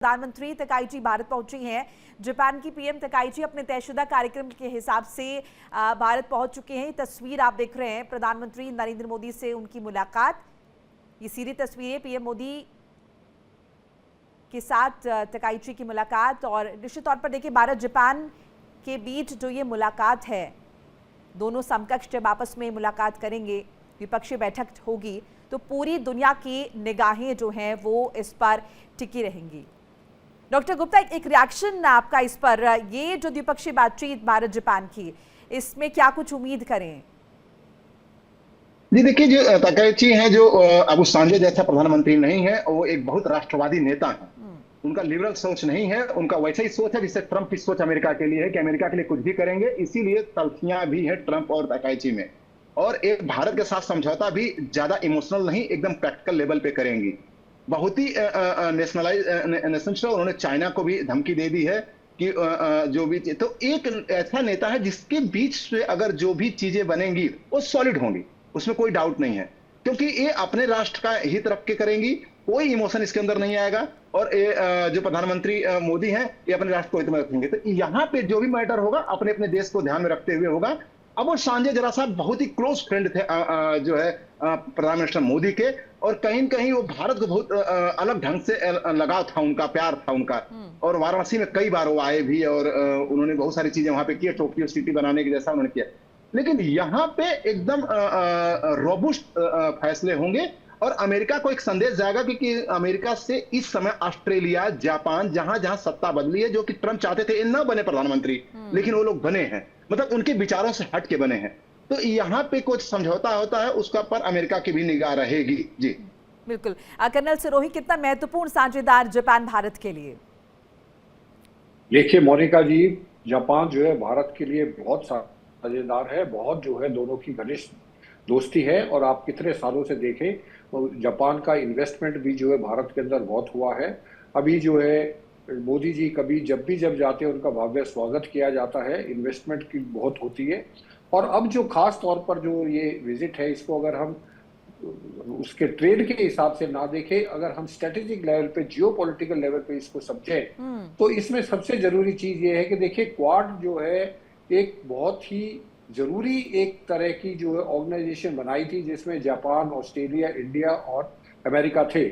प्रधानमंत्री तकाइची भारत पहुंची हैं। जापान की पीएम तकाइची अपने तयशुदा कार्यक्रम के हिसाब से भारत पहुंच चुके हैं। तस्वीर आप देख रहे हैं प्रधानमंत्री नरेंद्र मोदी से उनकी मुलाकात। ये सीधी तस्वीरें पीएम मोदी के साथ तकाइची की मुलाकात। और निश्चित तौर पर देखिए भारत जापान के बीच जो ये मुलाकात है, दोनों समकक्ष जब आपस में मुलाकात करेंगे, द्विपक्षीय बैठक होगी, तो पूरी दुनिया की निगाहें जो हैं वो इस पर टिकी रहेंगी। डॉक्टर गुप्ता, एक रिएक्शन आपका इस पर, ये जो द्विपक्षीय बातचीत भारत जापान की, इसमें क्या कुछ उम्मीद करें? जी देखिए, जो तकाइची हैं, जो अबू सांजे जैसा प्रधानमंत्री नहीं है, वो एक बहुत राष्ट्रवादी नेता है। उनका लिबरल सोच नहीं है, उनका वैसा ही सोच है जिससे ट्रंप की सोच अमेरिका के लिए है कि अमेरिका के लिए कुछ भी करेंगे। इसीलिए तल्खियां भी है ट्रंप और तकाइची में। और एक भारत के साथ समझौता भी ज्यादा इमोशनल नहीं, एकदम प्रैक्टिकल लेवल पे करेंगी। बहुत ही नेशनल उन्होंने चाइना को भी धमकी दे दी है कि जो भी, तो एक ऐसा नेता है जिसके बीच से अगर जो भी चीजें बनेंगी वो सॉलिड होंगी, उसमें कोई डाउट नहीं है, क्योंकि ये अपने राष्ट्र का हित रख के करेंगी, कोई इमोशन इसके अंदर नहीं आएगा। और जो प्रधानमंत्री मोदी हैं, ये अपने राष्ट्र को हित में रखेंगे। तो यहाँ पे जो भी मैटर होगा अपने अपने देश को ध्यान में रखते हुए होगा। अब वो सांजे जरा सा बहुत ही क्लोज फ्रेंड थे जो है प्रधान मिनिस्टर मोदी के, और कहीं न कहीं वो भारत को बहुत अलग ढंग से लगाव था उनका, प्यार था उनका। और वाराणसी में कई बार वो आए भी, और उन्होंने बहुत सारी चीजें वहां पे की, टोक्यो सिटी बनाने की जैसा उन्होंने किया। लेकिन यहाँ पे एकदम रोबुस्ट फैसले होंगे, और अमेरिका को एक संदेश जाएगा कि अमेरिका से इस समय ऑस्ट्रेलिया, जापान, जहां जहां सत्ता बदली है, जो कि ट्रंप चाहते थे इन ना बने प्रधानमंत्री, लेकिन वो लोग बने हैं, मतलब उनके विचारों से हट के बने हैं। तो यहाँ पे कुछ समझौता होता है, उसका पर अमेरिका की भी निगाह रहेगी। जी बिल्कुल। कर्नल सिरोही, कितना महत्वपूर्ण साझेदार जापान भारत के लिए? देखिए मोनिका जी, जापान जो है भारत के लिए बहुत साझेदार है, बहुत जो है दोनों की घनिष्ठ दोस्ती है। और आप कितने सालों से देखें तो जापान का इन्वेस्टमेंट भी जो है भारत के अंदर बहुत हुआ है। अभी जो है मोदी जी कभी जब जाते हैं उनका भव्य स्वागत किया जाता है, इन्वेस्टमेंट की बहुत होती है। और अब जो खास तौर पर जो ये विजिट है, इसको अगर हम उसके ट्रेड के हिसाब से ना देखें, अगर हम स्ट्रेटेजिक लेवल पे, जियोपॉलिटिकल लेवल पे इसको समझें, तो इसमें सबसे जरूरी चीज ये है कि देखिए क्वाड जो है एक बहुत ही जरूरी एक तरह की जो है ऑर्गेनाइजेशन बनाई थी, जिसमें जापान, ऑस्ट्रेलिया, इंडिया और अमेरिका थे।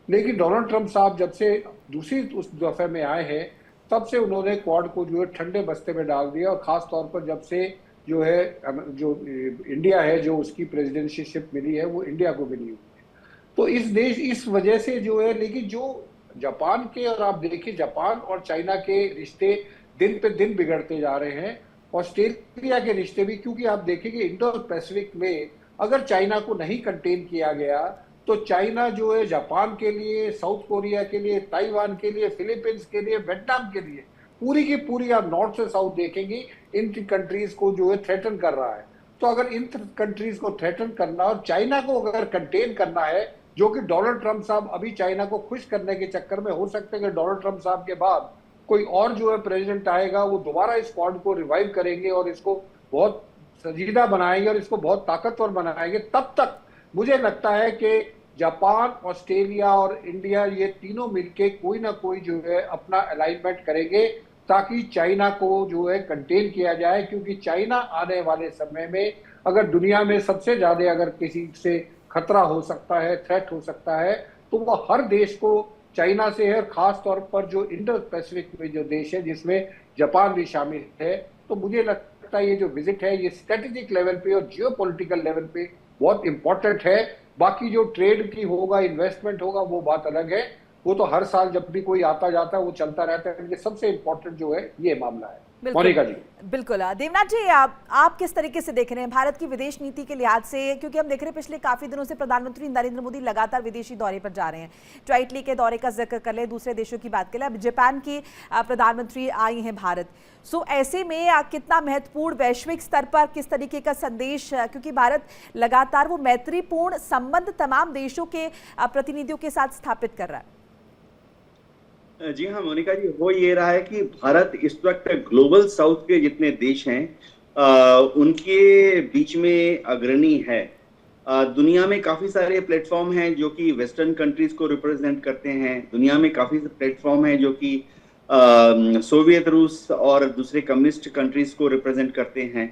लेकिन डोनाल्ड ट्रंप साहब जब से दूसरी उस दफे में आए हैं, तब से उन्होंने क्वाड को जो है ठंडे बस्ते में डाल दिया। और खास तौर पर जब से जो है जो इंडिया है, जो उसकी प्रेसिडेंशिप मिली है, वो इंडिया को मिली हुई है। तो इस वजह से जो है, लेकिन जो जापान के, और आप देखिए जापान और चाइना के रिश्ते दिन पे दिन बिगड़ते जा रहे हैं, ऑस्ट्रेलिया के रिश्ते भी, क्योंकि आप देखेंगे इंडो पैसिफिक में अगर चाइना को नहीं कंटेन किया गया, तो चाइना जो है जापान के लिए, साउथ कोरिया के लिए, ताइवान के लिए, फिलीपींस के लिए, वियतनाम के लिए, पूरी की पूरी आप नॉर्थ से साउथ देखेंगे, इन कंट्रीज को जो है थ्रेटन कर रहा है। तो अगर इन कंट्रीज को थ्रेटन करना और चाइना को अगर कंटेन करना है, जो कि डोनाल्ड ट्रंप साहब अभी चाइना को खुश करने के चक्कर में, हो सकता है कि डोनाल्ड ट्रंप साहब के बाद कोई और जो है प्रेसिडेंट आएगा, वो दोबारा इस क्वाड को रिवाइव करेंगे और इसको बहुत संजीदा बनाएंगे और इसको बहुत ताकतवर बनाएंगे। तब तक मुझे लगता है कि जापान, ऑस्ट्रेलिया और इंडिया, ये तीनों मिलके कोई ना कोई जो है अपना अलाइनमेंट करेंगे, ताकि चाइना को जो है कंटेन किया जाए। क्योंकि चाइना आने वाले समय में अगर दुनिया में सबसे ज्यादा अगर किसी से खतरा हो सकता है, थ्रेट हो सकता है, तो वो हर देश को चाइना से है। और खास तौर पर जो इंडो पैसिफिक में जो देश है, जिसमें जापान भी शामिल है। तो मुझे लगता है ये जो विजिट है, ये स्ट्रेटेजिक लेवल पे और जियोपॉलिटिकल लेवल पे बहुत इंपॉर्टेंट है। बाकी जो ट्रेड की होगा, इन्वेस्टमेंट होगा, वो बात अलग है, वो तो हर साल जब भी कोई आता जाता है वो चलता रहता है। ये सबसे इंपॉर्टेंट जो है ये मामला है। मोनिका जी बिल्कुल। देवनाथ जी, आप किस तरीके से देख रहे हैं भारत की विदेश नीति के लिहाज से? क्योंकि हम देख रहे हैं पिछले काफी दिनों से प्रधानमंत्री नरेंद्र मोदी लगातार विदेशी दौरे पर जा रहे हैं। तो इटली के दौरे का जिक्र कर ले, दूसरे देशों की बात कर ले, अब जापान की प्रधानमंत्री आई हैं भारत। सो ऐसे में कितना महत्वपूर्ण वैश्विक स्तर पर किस तरीके का संदेश, क्योंकि भारत लगातार वो मैत्रीपूर्ण संबंध तमाम देशों के प्रतिनिधियों के साथ स्थापित कर रहा है। जी हाँ मोनिका जी, हो ये रहा है कि भारत इस वक्त ग्लोबल साउथ के जितने देश हैं उनके बीच में अग्रणी है। दुनिया में काफी सारे प्लेटफॉर्म हैं जो कि वेस्टर्न कंट्रीज को रिप्रेजेंट करते हैं। दुनिया में काफी प्लेटफॉर्म हैं जो कि सोवियत रूस और दूसरे कम्युनिस्ट कंट्रीज को रिप्रेजेंट करते हैं।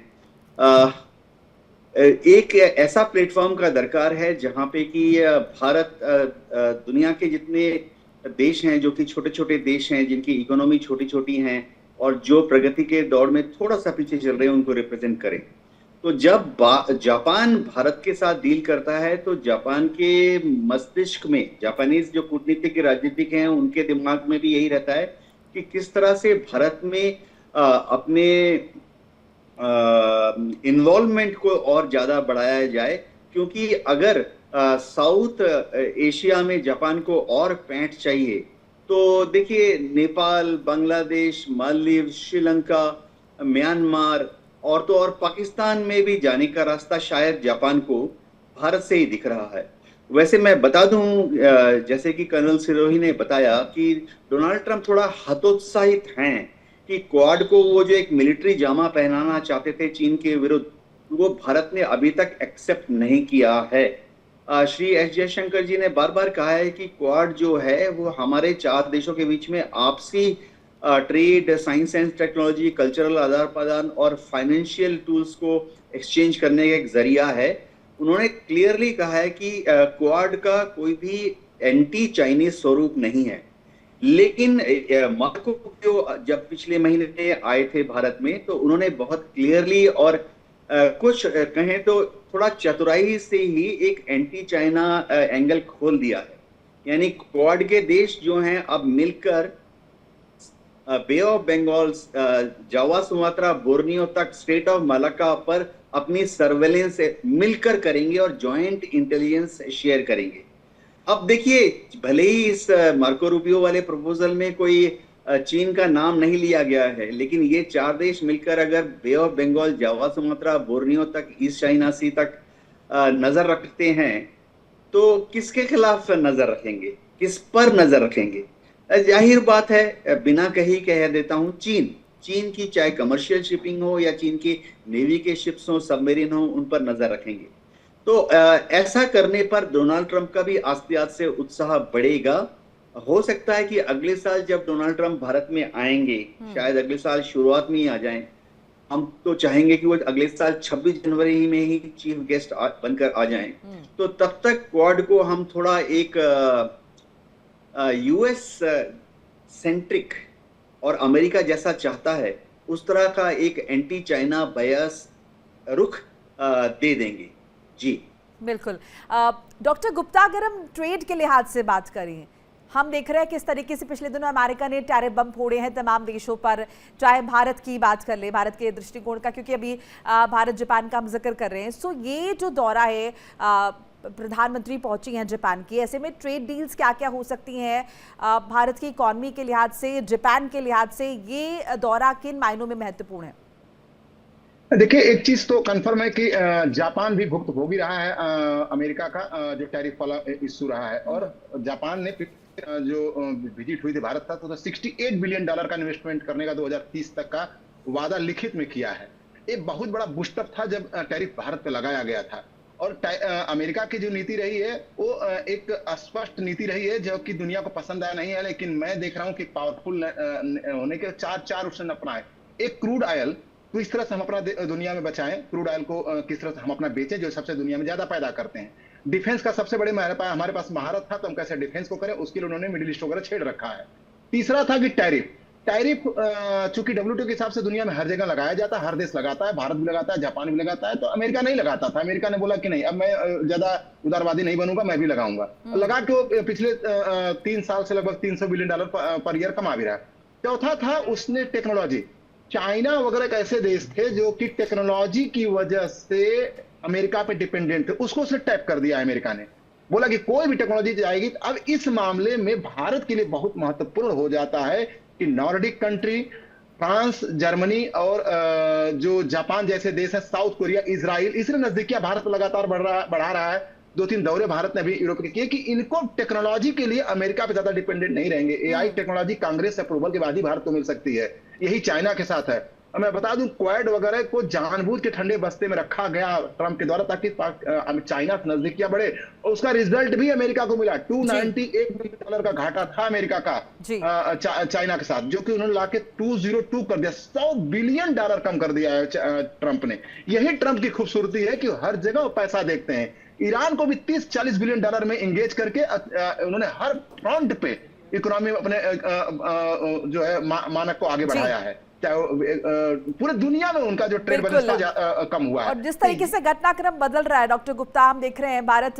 एक ऐसा प्लेटफॉर्म का दरकार है जहां पे कि भारत दुनिया के जितने देश हैं जो कि छोटे छोटे देश हैं, जिनकी इकोनॉमी छोटी छोटी हैं और जो प्रगति के दौर में थोड़ा सा पीछे चल रहे हैं, उनको रिप्रेजेंट करें। तो जब जापान भारत के साथ डील करता है तो जापान के मस्तिष्क में, जापानीज जो कूटनीतिक राजनीतिक हैं उनके दिमाग में भी यही रहता है कि किस तरह से भारत में अपने इन्वॉल्वमेंट को और ज्यादा बढ़ाया जाए, क्योंकि अगर साउथ एशिया में जापान को और पैंठ चाहिए तो देखिए नेपाल, बांग्लादेश, मालदीव, श्रीलंका, म्यांमार और तो और पाकिस्तान में भी जाने का रास्ता शायद जापान को भारत से ही दिख रहा है। वैसे मैं बता दूं, जैसे कि कर्नल सिरोही ने बताया कि डोनाल्ड ट्रंप थोड़ा हतोत्साहित हैं कि क्वाड को वो जो एक मिलिट्री जामा पहनाना चाहते थे चीन के विरुद्ध, वो भारत ने अभी तक एक्सेप्ट नहीं किया है। श्री एस जयशंकर जी ने बार बार कहा है कि क्वाड जो है वो हमारे 4 देशों के बीच में आपसी trade, science and technology, cultural आदान प्रदान और फाइनेंशियल टूल्स को एक्सचेंज करने का एक जरिया है। उन्होंने क्लियरली कहा है कि क्वाड का कोई भी एंटी चाइनीज स्वरूप नहीं है। लेकिन मार्को रूबियो जब पिछले महीने आए थे भारत में तो उन्होंने बहुत क्लियरली और कुछ कहें तो थोड़ा चतुराई से ही एक एंटी चाइना एंगल खोल दिया है। यानी क्वाड के देश जो हैं अब मिलकर bay of Bengal, Java, Sumatra, Borneo तक, स्टेट ऑफ मलाक्का पर अपनी सर्वेलेंस मिलकर करेंगे और जॉइंट इंटेलिजेंस शेयर करेंगे। अब देखिए, भले ही इस मार्को रूबियो वाले प्रपोजल में कोई चीन का नाम नहीं लिया गया है, लेकिन ये 4 देश मिलकर अगर bay of Bengal, Java, Sumatra, Borneo तक, ईस्ट चाइना सी तक नजर रखते हैं तो किसके खिलाफ नजर रखेंगे, किस पर नजर रखेंगे? जाहिर बात है, बिना कही कह देता हूं, चीन की चाहे कमर्शियल शिपिंग हो या चीन की नेवी के शिप्स हो, सबमरीन हो, उन पर नजर रखेंगे। तो ऐसा करने पर डोनाल्ड ट्रंप का भी आस्ते आस्ते उत्साह बढ़ेगा। हो सकता है कि अगले साल जब डोनाल्ड ट्रंप भारत में आएंगे, शायद अगले साल शुरुआत में ही आ जाएं। हम तो चाहेंगे कि वो अगले साल 26 जनवरी में ही चीफ गेस्ट बनकर आ जाएं। तो तब तक क्वाड को हम थोड़ा एक यूएस सेंट्रिक और अमेरिका जैसा चाहता है उस तरह का एक एंटी चाइना बायस रुख दे देंगे। जी बिल्कुल। डॉक्टर गुप्ता, अगर हम ट्रेड के लिहाज से बात करें, हम देख रहे हैं किस तरीके से पिछले दिनों अमेरिका ने टैरिफ बम फोड़े हैं तमाम देशों पर। चाहे भारत की बात कर ले, भारत के दृष्टिकोण का, क्योंकि अभी भारत जापान का हम जिक्र कर रहे हैं। सो ये जो दौरा है, प्रधानमंत्री पहुंची हैं जापान की, ऐसे में ट्रेड डील्स क्या क्या हो सकती हैं भारत की इकॉनमी के लिहाज से, जापान के लिहाज से? ये दौरा किन मायनों में महत्वपूर्ण है? देखिए, एक चीज तो कंफर्म है कि जापान भी भुगत भोगी रहा है अमेरिका का जो टैरिफ वाला इश्यू रहा है। और जापान ने जो विजिट हुई थी भारत था तो 68 बिलियन डॉलर का इन्वेस्टमेंट करने का 2030 तक का वादा लिखित में किया है। एक बहुत बड़ा बूस्टअप था जब टैरिफ भारत पे लगाया गया था। और अमेरिका की जो नीति रही है वो एक स्पष्ट नीति रही है जो कि दुनिया को पसंद आया नहीं है, लेकिन मैं देख रहा हूँ कि पावरफुल होने के चार उसने अपनाए। एक क्रूड ऑयल, तो इस तरह से हम अपना दुनिया में बचाएं, क्रूड ऑयल को किस तरह से हम अपना बेचें जो सबसे दुनिया में ज्यादा पैदा करते हैं। डिफेंस का सबसे बड़े हमारे पास महारत था, तो हम कैसे डिफेंस को करें उसके लिए उन्होंने मिडिल ईस्ट वगैरह छेड़ रखा है। तीसरा था कि टैरिफ चूंकि WTO के हिसाब से दुनिया में हर जगह लगाया जाता है, हर देश लगाता है, भारत भी लगाता है, जापान भी लगाता है, तो अमेरिका नहीं लगाता था। अमेरिका ने बोला कि नहीं, अब मैं ज्यादा उदारवादी नहीं बनूंगा, मैं भी लगाऊंगा। लगा के वो पिछले 3 साल से लगभग 300 बिलियन डॉलर पर ईयर कमा भी रहा है। चौथा था उसने टेक्नोलॉजी। चाइना वगैरह एक ऐसे देश थे जो कि टेक्नोलॉजी की वजह से अमेरिका पे डिपेंडेंट थे, उसको उसने टैप कर दिया अमेरिका ने। बोला कि कोई भी टेक्नोलॉजी जाएगी। अब इस मामले में भारत के लिए बहुत महत्वपूर्ण हो जाता है कि नॉर्डिक कंट्री, फ्रांस, जर्मनी और जो जापान जैसे देश है, साउथ कोरिया, इजराइल, इसलिए नजदीकियां भारत लगातार बढ़ा रहा है। 2-3 दौरे भारत ने भी यूरोप के किए कि इनको टेक्नोलॉजी के लिए अमेरिका पे ज्यादा डिपेंडेंट नहीं रहेंगे। AI टेक्नोलॉजी कांग्रेस अप्रूवल के बाद ही भारत को मिल सकती है। यही चाइना के साथ है। मैं बता दूं क्वाड वगैरह को जानबूझ के ठंडे बस्ते में रखा गया ट्रंप के द्वारा ताकि चाइना से नजदीकियां बढ़े, और उसका रिजल्ट भी अमेरिका को मिला। 298 बिलियन डॉलर का घाटा था अमेरिका का चाइना के साथ, जो कि उन्होंने लाके 202 कर दिया। $100 बिलियन कम कर दिया है ट्रंप ने। यही ट्रंप की खूबसूरती है कि हर जगह वो पैसा देखते हैं। ईरान को भी 30-40 बिलियन डॉलर में एंगेज करके उन्होंने हर फ्रंट पे इकोनॉमी अपने जो है मानक को आगे बढ़ाया है। पूरे दुनिया में उनका जो ट्रेड बैलेंस कम हुआ है। और जिस तरीके से घटनाक्रम बदल रहा है डॉक्टर गुप्ता, हम देख रहे हैं भारत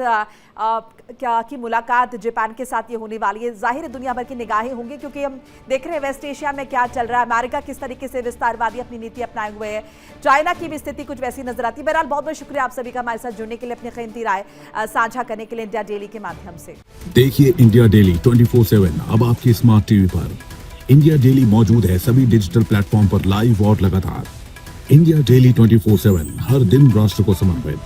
की मुलाकात जापान के साथ ये होने वाली है। जाहिर है दुनिया भर की निगाहें होंगी, क्योंकि हम देख रहे हैं वेस्ट एशिया में क्या चल रहा है, अमेरिका किस तरीके से विस्तारवादी अपनी नीति अपनाए हुए है, चाइना की भी स्थिति कुछ वैसी नजर आती है। बहरहाल बहुत बहुत शुक्रिया आप सभी का हमारे साथ जुड़ने के लिए, अपनी कीमती राय साझा करने के लिए इंडिया डेली के माध्यम से। देखिए इंडिया डेली 24/7 अब आपकी स्मार्ट टीवी पर। इंडिया डेली मौजूद है सभी डिजिटल प्लेटफॉर्म पर लाइव और लगातार। इंडिया डेली 24/7 हर दिन राष्ट्र को समर्पित।